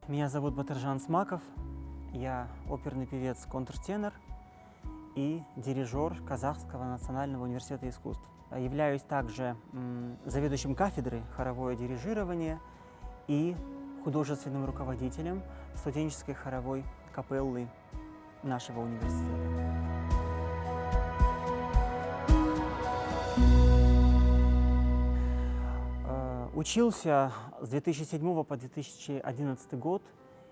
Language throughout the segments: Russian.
Меня зовут Батыржан Смаков, я оперный певец, контртенор и дирижер Казахского национального университета искусств. Являюсь также заведующим кафедры хоровое дирижирование и художественным руководителем студенческой хоровой капеллы нашего университета. Учился с 2007 по 2011 год.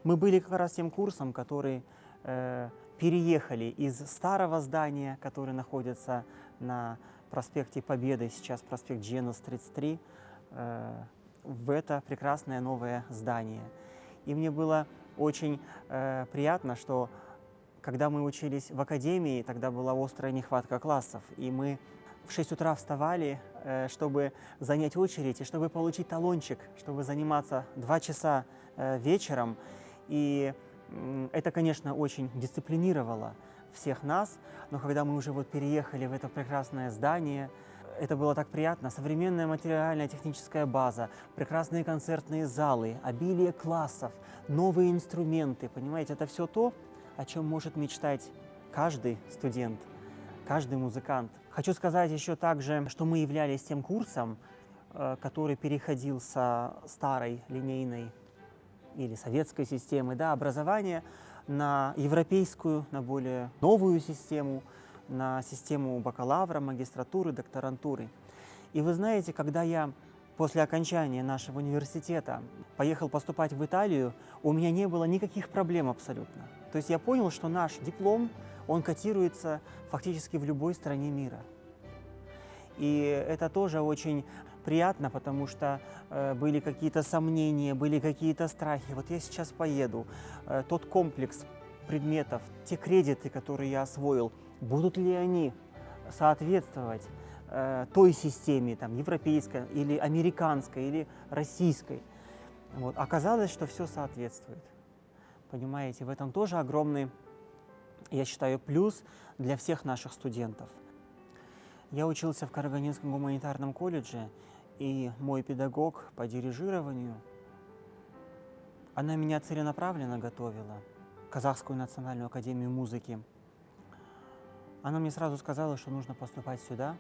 Мы были как раз тем курсом, который переехали из старого здания, которое находится на проспекте Победы, сейчас проспект Дженос 33, в это прекрасное новое здание. И мне было очень приятно, что когда мы учились в академии, тогда была острая нехватка классов, и мы в 6 утра вставали, чтобы занять очередь и чтобы получить талончик, чтобы заниматься 2 часа вечером. И это, конечно, очень дисциплинировало всех нас, но когда мы уже вот переехали в это прекрасное здание, это было так приятно. Современная материальная техническая база, прекрасные концертные залы, обилие классов, новые инструменты, понимаете, это все то, о чем может мечтать каждый студент, каждый музыкант. Хочу сказать еще также, что мы являлись тем курсом, который переходил со старой линейной или советской системы образования на европейскую, на более новую систему, на систему бакалавра, магистратуры, докторантуры. И вы знаете, когда я после окончания нашего университета поехал поступать в Италию, у меня не было никаких проблем абсолютно. То есть я понял, что наш диплом, он котируется фактически в любой стране мира. И это тоже очень приятно, потому что были какие-то сомнения, были какие-то страхи. Вот я сейчас поеду, тот комплекс предметов, те кредиты, которые я освоил, будут ли они соответствовать той системе, там, европейской, или американской, или российской. Вот. Оказалось, что все соответствует. Понимаете, в этом тоже огромный, я считаю, плюс для всех наших студентов. Я учился в Карагандинском гуманитарном колледже, и мой педагог по дирижированию, она меня целенаправленно готовила в Казахскую национальную академию музыки. Она мне сразу сказала, что нужно поступать сюда,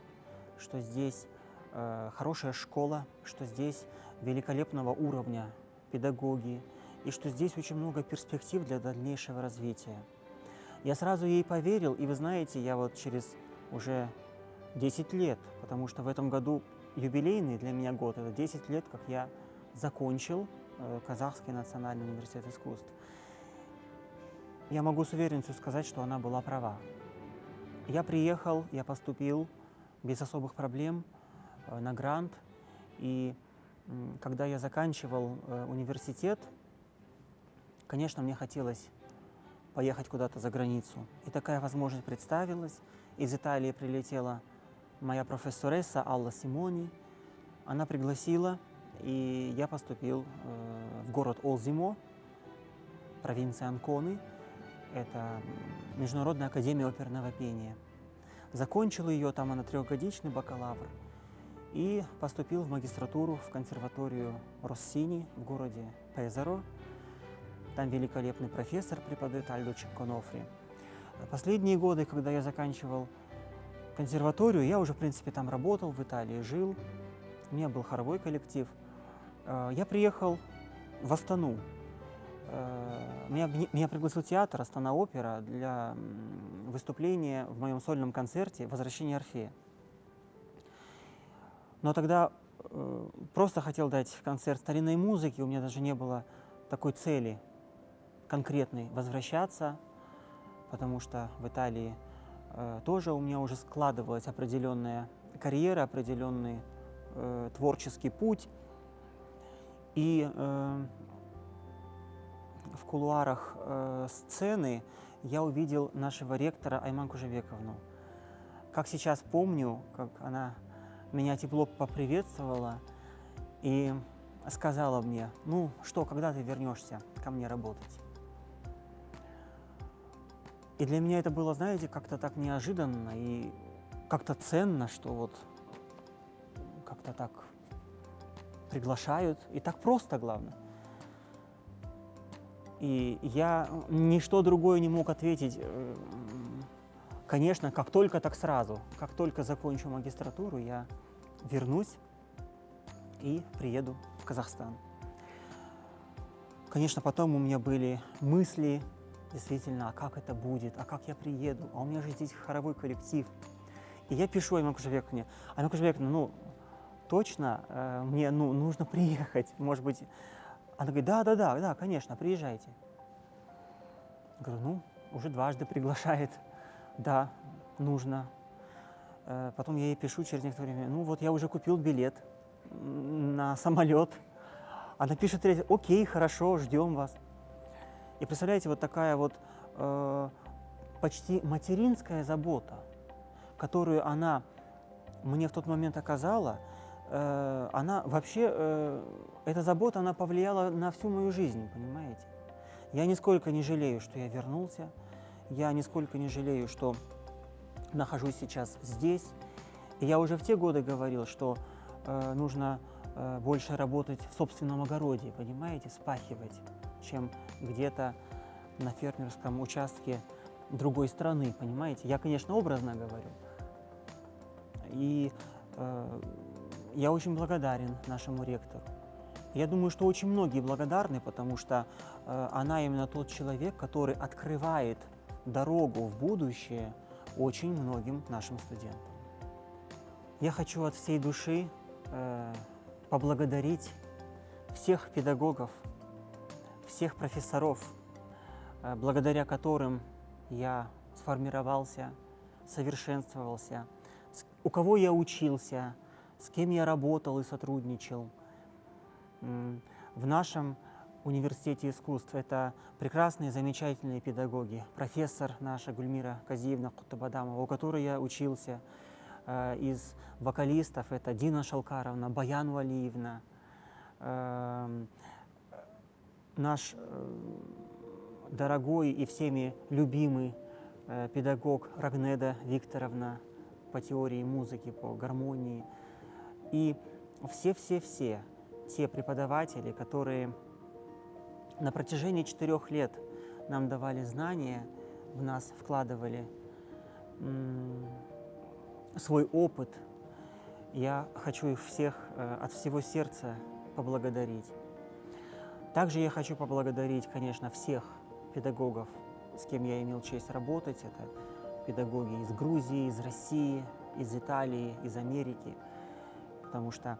что здесь хорошая школа, что здесь великолепного уровня педагоги, и что здесь очень много перспектив для дальнейшего развития. Я сразу ей поверил, и вы знаете, я вот через уже 10 лет, потому что в этом году юбилейный для меня год, это 10 лет, как я закончил Казахский национальный университет искусств. Я могу с уверенностью сказать, что она была права. Я приехал, я поступил без особых проблем на грант, и когда я заканчивал университет, конечно, мне хотелось поехать куда-то за границу. И такая возможность представилась. Из Италии прилетела моя профессоресса Алла Симони. Она пригласила, и я поступил в город Олзимо, провинция Анконы. Это Международная академия оперного пения. Закончил ее, там она 3-годичный бакалавр, и поступил в магистратуру в консерваторию Россини в городе Пезаро. Там великолепный профессор преподает Альдо Чекконофри. Последние годы, когда я заканчивал консерваторию, я уже, в принципе, там работал, в Италии жил. У меня был хоровой коллектив. Я приехал в Астану. Меня пригласил театр Астана Опера для выступления в моем сольном концерте «Возвращение Орфея». Но тогда просто хотел дать концерт старинной музыки, у меня даже не было такой цели конкретной возвращаться, потому что в Италии тоже у меня уже складывалась определенная карьера, определенный творческий путь. И в кулуарах сцены я увидел нашего ректора Айман Кужевековну. Как сейчас помню, как она меня тепло поприветствовала и сказала мне: ну что, когда ты вернешься ко мне работать? И для меня это было, знаете, как-то так неожиданно и как-то ценно, что вот как-то так приглашают, и так просто, главное. И я ничто другое не мог ответить. Конечно, как только, так сразу. Как только закончу магистратуру, я вернусь и приеду в Казахстан. Конечно, потом у меня были мысли, действительно, а как это будет, а как я приеду, а у меня же здесь хоровой коллектив. И я пишу Айман Кужабековне: Айман Кужабековна, ну, точно, мне нужно приехать, может быть. Она говорит: да, конечно, приезжайте. Я говорю: ну, уже дважды приглашает, да, нужно. Потом я ей пишу через некоторое время: ну вот я уже купил билет на самолет. Она пишет третий: окей, хорошо, ждем вас. И представляете, вот такая вот почти материнская забота, которую она мне в тот момент оказала, она вообще, эта забота, она повлияла на всю мою жизнь, понимаете? Я нисколько не жалею, что я вернулся, я нисколько не жалею, что нахожусь сейчас здесь. И я уже в те годы говорил, что нужно больше работать в собственном огороде, понимаете, спахивать, чем где-то на фермерском участке другой страны, понимаете. Я, конечно, образно говорю. И я очень благодарен нашему ректору. Я думаю, что очень многие благодарны, потому что она именно тот человек, который открывает дорогу в будущее очень многим нашим студентам. Я хочу от всей души поблагодарить всех педагогов, всех профессоров, благодаря которым я сформировался, совершенствовался, у кого я учился, с кем я работал и сотрудничал. В нашем университете искусств это прекрасные, замечательные педагоги. Профессор наша Гульмира Казиевна Кутабадамова, у которой я учился. Из вокалистов это Дина Шалкаровна, Баян Валиевна, наш дорогой и всеми любимый педагог Рагнеда Викторовна по теории музыки, по гармонии. И все-все-все те преподаватели, которые на протяжении 4 лет нам давали знания, в нас вкладывали свой опыт, я хочу их всех от всего сердца поблагодарить. Также я хочу поблагодарить, конечно, всех педагогов, с кем я имел честь работать. Это педагоги из Грузии, из России, из Италии, из Америки, потому что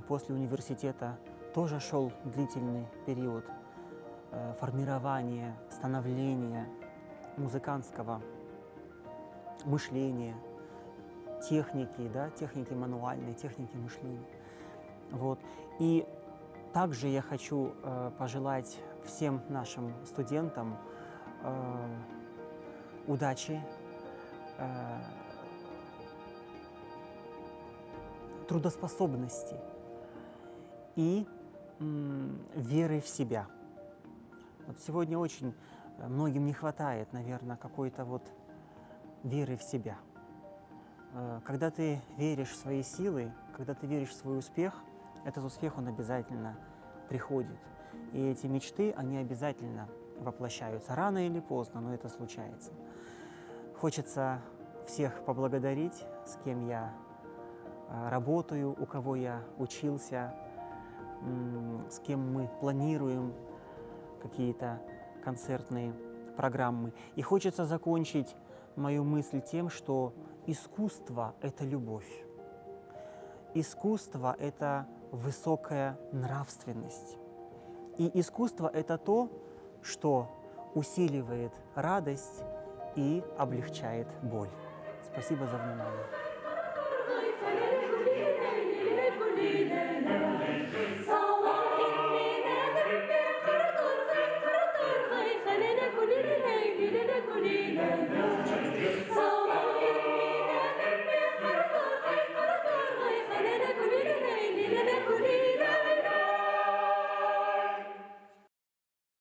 после университета тоже шел длительный период формирования, становления музыкантского мышления, техники, да, техники мануальной, техники мышления. Вот. И также я хочу пожелать всем нашим студентам удачи, трудоспособности и веры в себя. Вот сегодня очень многим не хватает, наверное, какой-то вот веры в себя. Когда ты веришь в свои силы, когда ты веришь в свой успех, этот успех, он обязательно приходит. И эти мечты, они обязательно воплощаются. Рано или поздно, но это случается. Хочется всех поблагодарить, с кем я работаю, у кого я учился, с кем мы планируем какие-то концертные программы. И хочется закончить мою мысль тем, что искусство – это любовь. Искусство – это высокая нравственность. И искусство – это то, что усиливает радость и облегчает боль. Спасибо за внимание. So